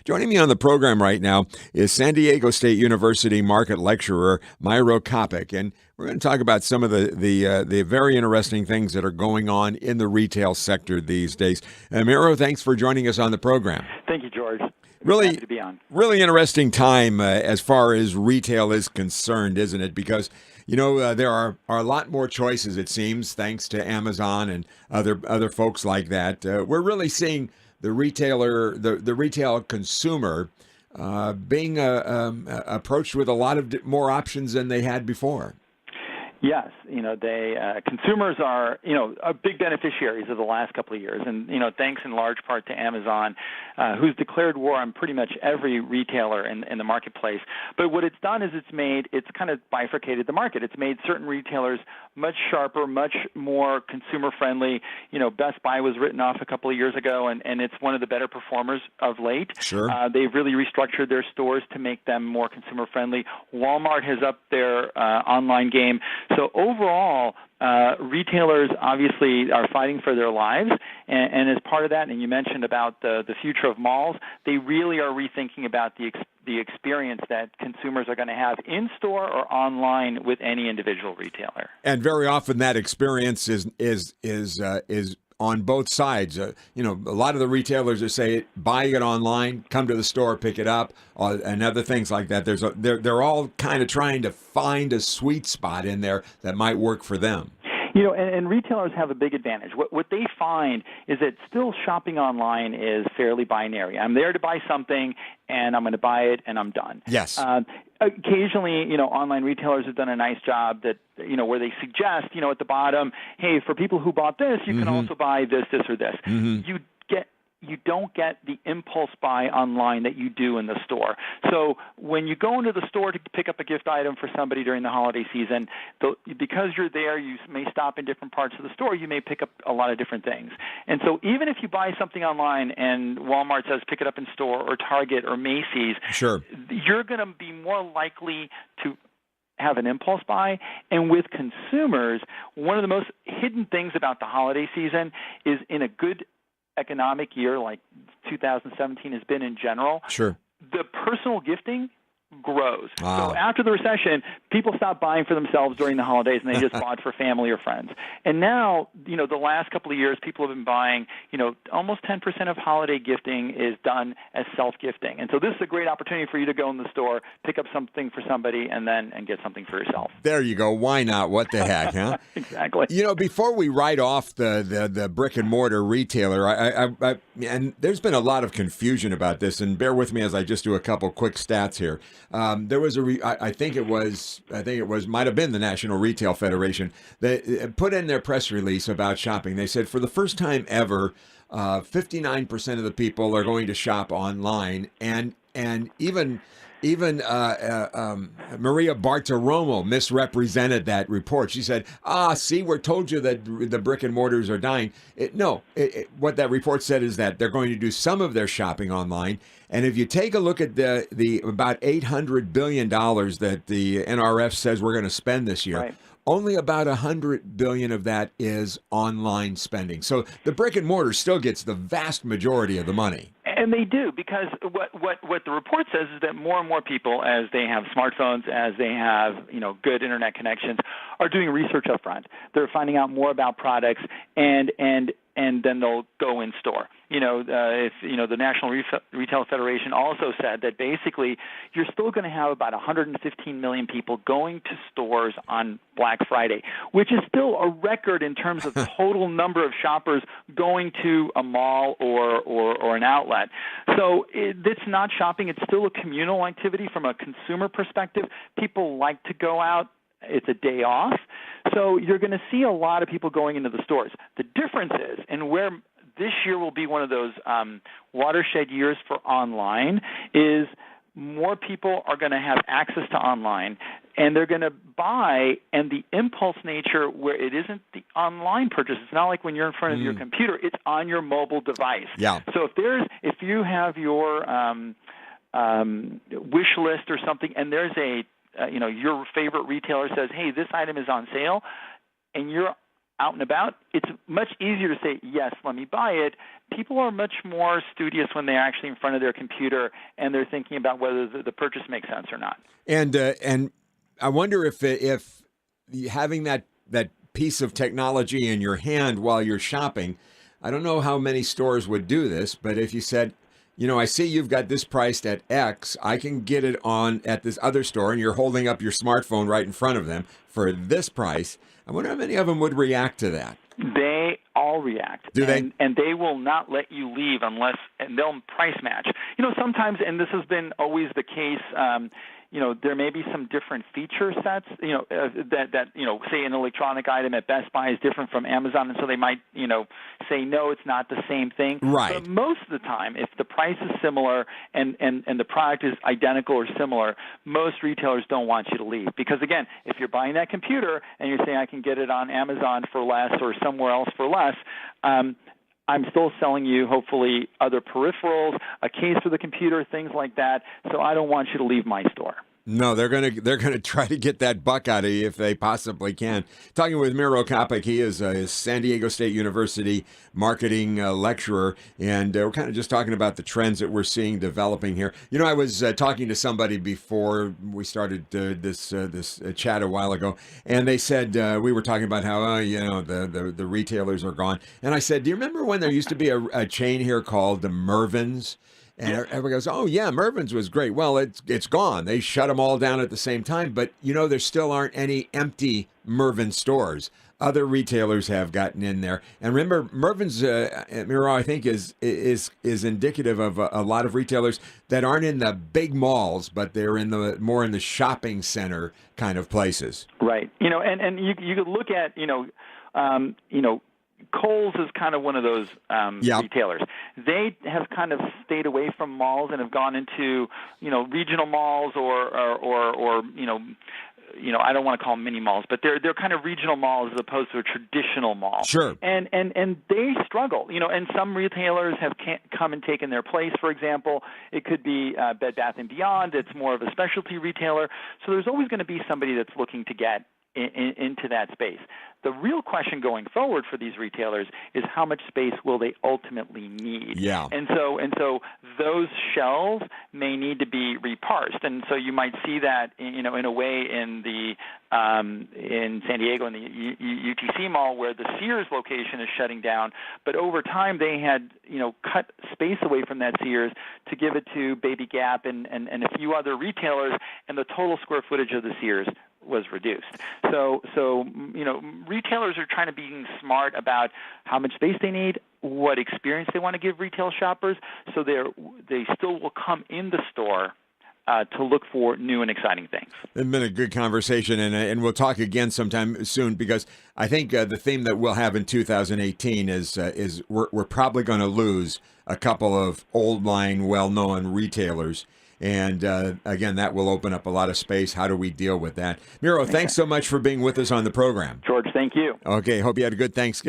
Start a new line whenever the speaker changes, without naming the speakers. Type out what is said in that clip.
Joining me on the program right now is San Diego State University market lecturer Miro Copic, and we're going to talk about some of the very interesting things that are going on in the retail sector these days. Miro, thanks for joining us on the program.
Thank you, George.
Really,
Happy to be on.
really interesting time as far as retail is concerned, isn't it? Because there are a lot more choices, it seems, thanks to Amazon and other folks like that. We're really seeing the retail consumer being approached with a lot of more options than they had before.
Yes, consumers are big beneficiaries of the last couple of years, and thanks in large part to Amazon, who's declared war on pretty much every retailer in the marketplace. But what it's done is it's kind of bifurcated the market. It's made certain retailers much sharper, much more consumer friendly. Best Buy was written off a couple of years ago, and it's one of the better performers of late.
Sure.
They've really restructured their stores to make them more consumer friendly. Walmart has upped their online game. So overall, retailers obviously are fighting for their lives, and as part of that, and you mentioned about the future of malls, they really are rethinking about the experience that consumers are going to have in store or online with any individual retailer.
And very often that experience is on both sides. A lot of the retailers are saying, buy it online, come to the store, pick it up, and other things like that. They're all kind of trying to find a sweet spot in there that might work for them.
And retailers have a big advantage. What they find is that still shopping online is fairly binary. I'm there to buy something, and I'm going to buy it, and I'm done.
Yes.
Occasionally, online retailers have done a nice job that, where they suggest, at the bottom, hey, for people who bought this, you can also buy this, or this. You don't get the impulse buy online that you do in the store. So when you go into the store to pick up a gift item for somebody during the holiday season, because you're there, you may stop in different parts of the store. You may pick up a lot of different things. And so even if you buy something online and Walmart says pick it up in store, or Target or Macy's,
sure,
you're going to be more likely to have an impulse buy. And with consumers, one of the most hidden things about the holiday season is in a good economic year like 2017 has been in general,
sure,
the personal gifting grows.
Wow.
So after the recession, people stopped buying for themselves during the holidays, and they just bought for family or friends. And now, the last couple of years, people have been buying, almost 10% of holiday gifting is done as self-gifting. And so this is a great opportunity for you to go in the store, pick up something for somebody, and get something for yourself.
There you go. Why not? What the heck, huh?
Exactly.
Before we write off the brick-and-mortar retailer, and there's been a lot of confusion about this, and bear with me as I just do a couple quick stats here. There was I think it might have been the National Retail Federation that put in their press release about shopping. They said for the first time ever, 59% of the people are going to shop online, and even Maria Bartiromo misrepresented that report. She said, see, we're told you that the brick and mortars are dying. What that report said is that they're going to do some of their shopping online. And if you take a look at the about $800 billion that the NRF says we're going to spend this year,
right,
only about $100 billion of that is online spending. So the brick and mortar still gets the vast majority of the money.
And they do, because what the report says is that more and more people, as they have smartphones, as they have good internet connections, are doing research up front. They're finding out more about products, and then they'll go in store. The National Retail Federation also said that basically you're still going to have about 115 million people going to stores on Black Friday, which is still a record in terms of total number of shoppers going to a mall or an outlet. So it's not shopping. It's still a communal activity from a consumer perspective. People like to go out. It's a day off. So you're going to see a lot of people going into the stores. The difference is, and where this year will be one of those watershed years for online, is more people are going to have access to online, and they're going to buy, and the impulse nature where it isn't the online purchase. It's not like when you're in front of your computer. It's on your mobile device.
Yeah.
So if you have your wish list or something, and there's your favorite retailer says, hey, this item is on sale, and you're out and about, it's much easier to say, yes, let me buy it. People are much more studious when they're actually in front of their computer and they're thinking about whether the purchase makes sense or not.
And I wonder if having that piece of technology in your hand while you're shopping, I don't know how many stores would do this, but if you said, I see you've got this priced at X, I can get it on at this other store, and you're holding up your smartphone right in front of them for this price. I wonder how many of them would react to that.
They all react.
Do they?
And they will not let you leave and they'll price match. Sometimes, and this has been always the case, there may be some different feature sets, that say an electronic item at Best Buy is different from Amazon, and so they might, say, no, it's not the same thing.
Right.
But most of the time, if the price is similar and the product is identical or similar, most retailers don't want you to leave. Because, again, if you're buying that computer and you're saying I can get it on Amazon for less or somewhere else for less, I'm still selling you, hopefully, other peripherals, a case for the computer, things like that. So I don't want you to leave my store.
No, they're gonna try to get that buck out of you if they possibly can. Talking with Miro Copic, he is a San Diego State University marketing lecturer, and we're kind of just talking about the trends that we're seeing developing here. I was talking to somebody before we started this chat a while ago, and they said we were talking about how the retailers are gone, and I said, do you remember when there used to be a chain here called the Mervyn's? And everybody goes, oh, yeah, Mervyn's was great. Well, it's gone. They shut them all down at the same time. But, there still aren't any empty Mervyn stores. Other retailers have gotten in there. And remember, Mervyn's, Miro, I think, is indicative of a lot of retailers that aren't in the big malls, but they're more in the shopping center kind of places.
Right. And you could look at, Kohl's is kind of one of those retailers. They have kind of stayed away from malls and have gone into, regional malls or I don't want to call them mini malls, but they're kind of regional malls as opposed to a traditional mall.
Sure.
And they struggle, and some retailers have come and taken their place. For example, it could be Bed Bath & Beyond. It's more of a specialty retailer. So there's always going to be somebody that's looking to get into that space. The real question going forward for these retailers is how much space will they ultimately need?
Yeah.
And so those shelves may need to be reparsed. And so you might see that in a way in San Diego in the UTC Mall where the Sears location is shutting down. But over time they had cut space away from that Sears to give it to Baby Gap and a few other retailers, and the total square footage of the Sears was reduced. So retailers are trying to be smart about how much space they need, what experience they want to give retail shoppers, so they still will come in the store to look for new and exciting things.
It's been a good conversation, and we'll talk again sometime soon, because I think the theme that we'll have in 2018 is we're probably going to lose a couple of old line, well-known retailers. And again, that will open up a lot of space. How do we deal with that? Miro, thanks so much for being with us on the program.
George, thank you.
Okay, hope you had a good Thanksgiving.